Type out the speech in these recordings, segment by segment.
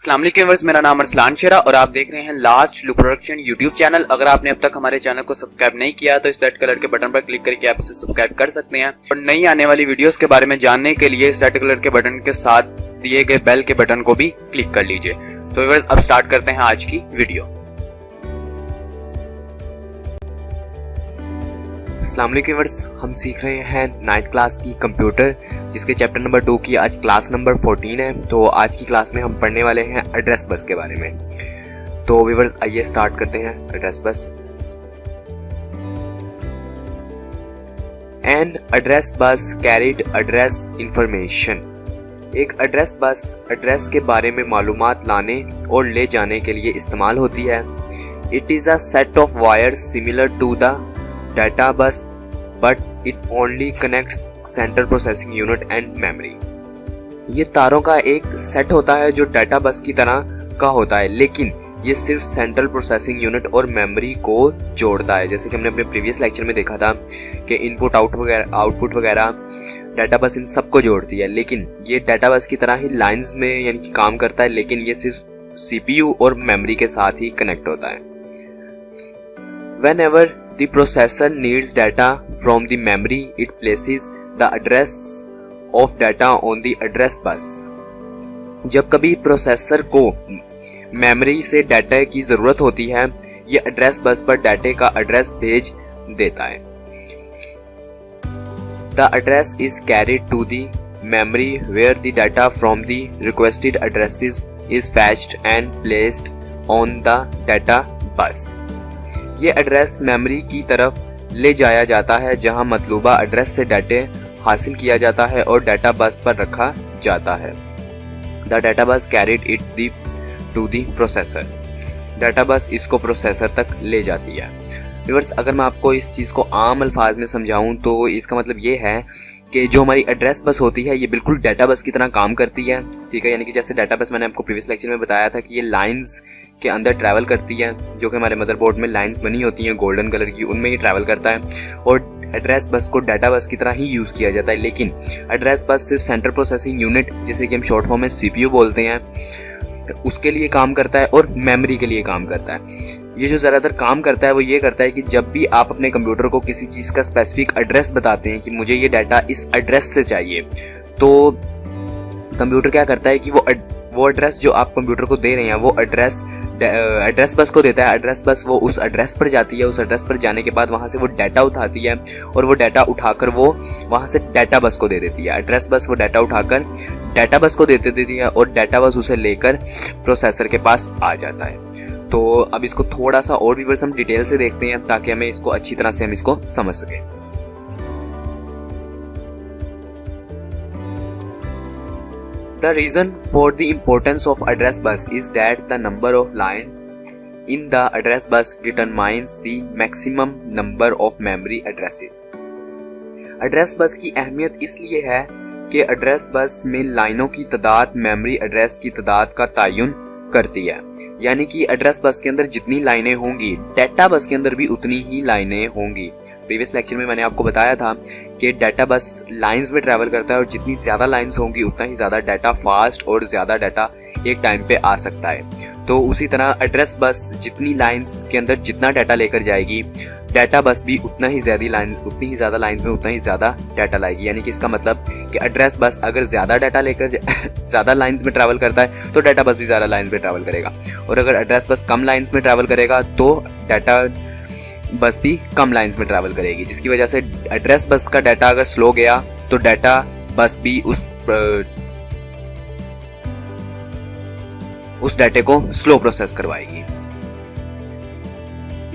अस्सलाम वालेकुम व्यूअर्स, मेरा नाम अरसलान शेरा और आप देख रहे हैं last look production YouTube channel. अगर आपने अब तक हमारे चैनल को सब्सक्राइब नहीं किया तो इस रेड कलर के बटन पर क्लिक करके आप इसे सब्सक्राइब कर सकते हैं और नई आने वाली वीडियोस के बारे में जानने के लिए इस रेड कलर के बटन के साथ दिए गए बेल के बटन को भी क्लिक कर लीजिए। तो व्यूअर्स अब स्टार्ट करते हैं आज की वीडियो। अस्सलाम वालेकुम व्यूअर्स, हम सीख रहे हैं 9th क्लास की कंप्यूटर, जिसके चैप्टर नंबर 2 की आज क्लास नंबर 14 है। तो आज की क्लास में हम पढ़ने वाले हैं एड्रेस बस के बारे में। तो व्यूअर्स आइए स्टार्ट करते हैं। Address bus. An address bus carried address information. एक एड्रेस बस एड्रेस के बारे में मालूमात लाने और ले जाने के लिए इस्तेमाल होती है। It is a set of wires similar to the data bus but it only connects central processing unit and memory। ये तारों का एक सेट होता है जो डाटा बस की तरह का होता है, लेकिन ये सिर्फ सेंट्रल प्रोसेसिंग यूनिट और मेमोरी को जोड़ता है। जैसे कि हमने अपने प्रीवियस लेक्चर में देखा था कि इनपुट आउटपुट वगैरह डाटा बस इन सबको जोड़ती है, लेकिन ये डाटा बस की तरह ही लाइंस में यानी कि काम करता है, लेकिन ये सिर्फ सीपीयू और मेमोरी के साथ ही कनेक्ट होता है। Whenever the processor needs data from the memory, it places the address of data on the address bus। जब कभी प्रोसेसर को मेमोरी से डाटा की जरूरत होती है, ये एड्रेस बस पर डाटे का एड्रेस भेज देता है। The address is carried to the memory where the data from the requested addresses is fetched and placed on the data bus। ये एड्रेस मेमोरी की तरफ ले जाया जाता है जहां मतलूबा एड्रेस से डाटे हासिल किया जाता है और डाटा बस पर रखा जाता है। The data bus carried it to the processor. Data bus इसको प्रोसेसर तक ले जाती है। व्यूअर्स, अगर मैं आपको इस चीज़ को आम अल्फाज में समझाऊं तो इसका मतलब ये है कि जो हमारी एड्रेस बस होती है ये बिल्कुल डाटा बस की तरह काम करती है, ठीक है। यानी कि जैसे डाटा बस मैंने आपको प्रीवियस लेक्चर में बताया था कि ये लाइंस के अंदर ट्रैवल करती है, जो कि हमारे मदरबोर्ड में लाइंस बनी होती हैं गोल्डन कलर की, उनमें ही ट्रैवल करता है और एड्रेस बस को डाटा बस की तरह ही यूज़ किया जाता है। लेकिन एड्रेस बस सिर्फ सेंट्रल प्रोसेसिंग यूनिट, जिसे कि हम शॉर्ट फॉर्म में सीपीयू बोलते हैं, उसके लिए काम करता है और मेमोरी के लिए काम करता है। ये जो ज़्यादातर काम करता है वो ये करता है कि जब भी आप अपने कंप्यूटर को किसी चीज़ का स्पेसिफिक एड्रेस बताते हैं कि मुझे ये डाटा इस एड्रेस से चाहिए, तो कंप्यूटर क्या करता है कि वो एड्रेस जो आप कंप्यूटर को दे रहे हैं वो एड्रेस बस को देता है। एड्रेस बस वो उस एड्रेस पर जाती है, उस एड्रेस पर जाने के बाद वहाँ से वो डाटा उठाती है और वो डाटा उठाकर वो वहाँ से डाटा बस को दे देती है। एड्रेस बस वो डाटा उठाकर डाटा बस को देती है और डाटा बस उसे लेकर प्रोसेसर के पास आ जाता है। तो अब इसको थोड़ा सा और भी हम डिटेल से देखते हैं ताकि हमें इसको अच्छी तरह से हम इसको समझ सकें। The reason for the importance of address bus is that the number of lines in the address bus determines the maximum number of memory addresses। Address bus की अहमियत इसलिए है कि एड्रेस बस में लाइनों की तादाद मेमोरी एड्रेस की तादाद का तयन करती है। यानी कि एड्रेस बस के अंदर जितनी लाइनें होंगी, डाटा बस के अंदर भी उतनी ही लाइनें होंगी। प्रीवियस लेक्चर में मैंने आपको बताया था कि डाटा बस लाइंस में ट्रैवल करता है और जितनी ज़्यादा लाइंस होंगी उतना ही ज़्यादा डाटा फास्ट और ज़्यादा डाटा एक टाइम पे आ सकता है। तो उसी तरह एड्रेस बस जितनी लाइंस के अंदर जितना डाटा लेकर जाएगी, डाटा बस भी उतनी ही ज़्यादा लाइंस में उतना ही ज़्यादा डाटा लाएगी। यानी कि इसका मतलब कि एड्रेस बस अगर ज़्यादा डाटा लेकर ज़्यादा लाइंस में ट्रैवल करता है तो डाटा बस भी ज़्यादा लाइंस में ट्रैवल करेगा, और अगर एड्रेस बस कम लाइंस में ट्रैवल करेगा तो डाटा बस भी कम लाइंस में ट्रैवल करेगी, जिसकी वजह से एड्रेस बस का डाटा अगर स्लो गया तो डाटा बस भी उस डाटे को स्लो प्रोसेस करवाएगी।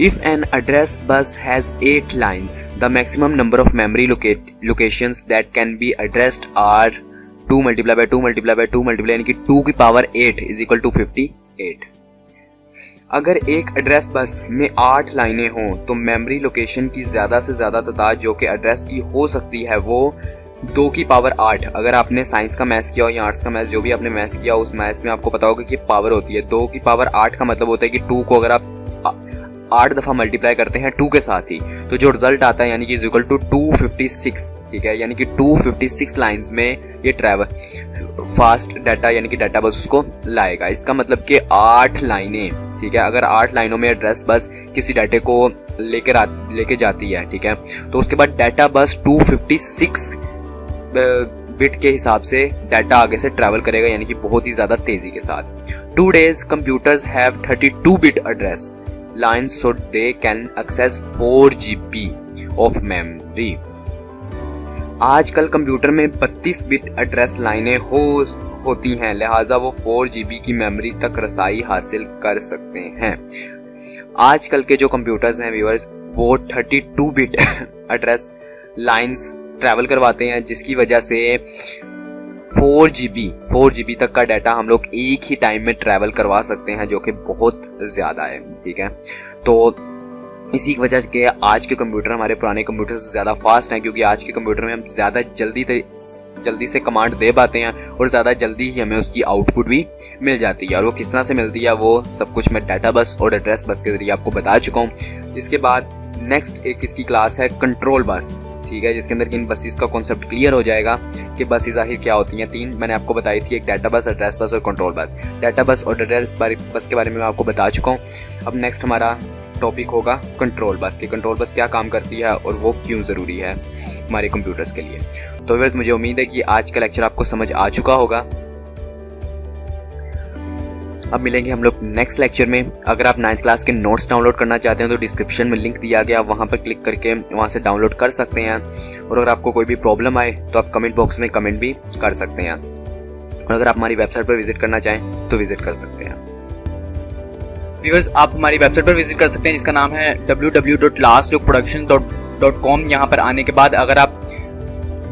If an address bus has 8 lines, the maximum number of memory locations that can be addressed are 2 multiplied by 2 multiplied by 2 multiplied यानी कि 2 की पावर 8 is equal to 58। अगर एक एड्रेस बस में 8 लाइनें हों तो मेमोरी लोकेशन की ज़्यादा से ज़्यादा तादाद जो कि एड्रेस की हो सकती है वो 2 की पावर 8। अगर आपने साइंस का मैथ्स किया हो या आर्ट्स का मैथ्स, जो भी आपने मैथ्स किया उस मैथ्स में आपको पता होगा कि पावर होती है 2 की पावर 8 का मतलब होता है कि 2 को अगर आप 8 दफ़ा मल्टीप्लाई करते हैं 2 के साथ ही, तो जो रिजल्ट आता है यानी कि इज इक्वल टू 256, ठीक है, यानी कि 256 लाइंस में ये ट्रैवल फास्ट डाटा यानी कि डाटा बस उसको लाएगा। इसका मतलब कि 8 लाइनें, ठीक है, अगर 8 लाइनों में एड्रेस बस किसी डाटे को लेके जाती है, ठीक है, तो उसके बाद डाटा बस 256 बिट के हिसाब से डाटा आगे से ट्रैवल करेगा, यानी कि बहुत ही ज्यादा तेजी के साथ। Today's computers have 32 bit address lines so they can access 4 GB of memory. आजकल कंप्यूटर में 32 बिट एड्रेस लाइनें होती हैं, लिहाजा वो 4 GB की मेमोरी तक रसाई हासिल कर सकते हैं। आजकल के जो कंप्यूटर्स हैं व्यूअर्स, वो 32 बिट एड्रेस लाइंस ट्रैवल करवाते हैं, जिसकी वजह से 4 GB तक का डाटा हम लोग एक ही टाइम में ट्रैवल करवा सकते हैं, जो कि बहुत ज़्यादा है, ठीक है। तो इसी की वजह से आज के कंप्यूटर हमारे पुराने कंप्यूटर से ज़्यादा फास्ट हैं, क्योंकि आज के कंप्यूटर में हम ज़्यादा जल्दी से कमांड दे पाते हैं और ज़्यादा जल्दी ही हमें उसकी आउटपुट भी मिल जाती है। और वो किस तरह से मिलती है वो सब कुछ मैं डाटा बस और एड्रेस बस के ज़रिए आपको बता चुका हूँ। इसके बाद नेक्स्ट एक इसकी क्लास है कंट्रोल बस, ठीक है, जिसके अंदर इन बसेस का कॉन्सेप्ट क्लियर हो जाएगा कि बसेस आखिर क्या होती हैं। 3 मैंने आपको बताई थी, एक डाटा बस, एड्रेस बस और कंट्रोल बस। डाटा बस और एड्रेस बस के बारे में मैं आपको बता चुका हूँ। अब नेक्स्ट हमारा टॉपिक होगा कंट्रोल बस, कि कंट्रोल बस क्या काम करती है और वो क्यों ज़रूरी है हमारे कंप्यूटर्स के लिए। तो व्यूअर्स, मुझे उम्मीद है कि आज का लेक्चर आपको समझ आ चुका होगा। अब मिलेंगे हम लोग नेक्स्ट लेक्चर में। अगर आप 9th क्लास के नोट्स डाउनलोड करना चाहते हैं तो डिस्क्रिप्शन में लिंक दिया गया, वहाँ पर क्लिक करके वहाँ से डाउनलोड कर सकते हैं। और अगर आपको कोई भी प्रॉब्लम आए तो आप कमेंट बॉक्स में कमेंट भी कर सकते हैं। और अगर आप हमारी वेबसाइट पर विजिट करना चाहें तो विजिट कर सकते हैं। व्यूअर्स, आप हमारी वेबसाइट पर विजिट कर सकते हैं, जिसका नाम है www.lastlookproductions.com। यहाँ पर आने के बाद अगर आप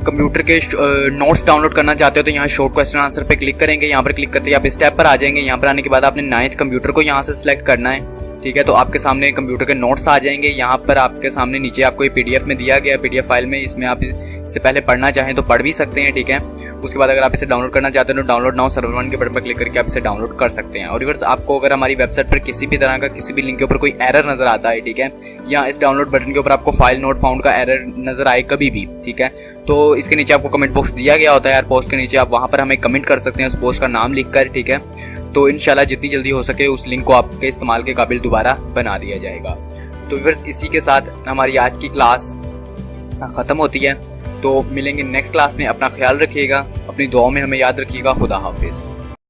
कंप्यूटर के नोट्स डाउनलोड करना चाहते हो तो यहाँ शॉर्ट क्वेश्चन आंसर पे क्लिक करेंगे। यहाँ पर क्लिक करते ही आप इस टैब पर आ जाएंगे। यहाँ पर आने के बाद आपने 9th कंप्यूटर को यहाँ से सिलेक्ट करना है, ठीक है। तो आपके सामने कंप्यूटर के नोट्स आ जाएंगे। यहाँ पर आपके सामने नीचे आपको ये PDF में दिया गया, PDF फाइल में, इसमें आप इससे पहले पढ़ना चाहें तो पढ़ भी सकते हैं, ठीक है। उसके बाद अगर आप इसे डाउनलोड करना चाहते हैं तो डाउनलोड नाउ सर्वर 1 के बटन पर क्लिक करके आप इसे डाउनलोड कर सकते हैं। और व्यूअर्स, आपको अगर हमारी वेबसाइट पर किसी भी तरह का किसी भी लिंक के ऊपर कोई एरर नजर आता है, ठीक है, या इस डाउनलोड बटन के ऊपर आपको फाइल नॉट फाउंड का एरर नजर आए कभी भी, ठीक है, तो इसके नीचे आपको कमेंट बॉक्स दिया गया होता है यार, पोस्ट के नीचे आप वहां पर हमें कमेंट कर सकते हैं, उस पोस्ट का नाम लिखकर, ठीक है। तो इंशाल्लाह जितनी जल्दी हो सके उस लिंक को आपके इस्तेमाल के काबिल दोबारा बना दिया जाएगा। तो व्यूअर्स, इसी के साथ हमारी आज की क्लास खत्म होती है। तो मिलेंगे नेक्स्ट क्लास में। अपना ख्याल रखिएगा, अपनी दुआओं में हमें याद रखिएगा। खुदा हाफिज।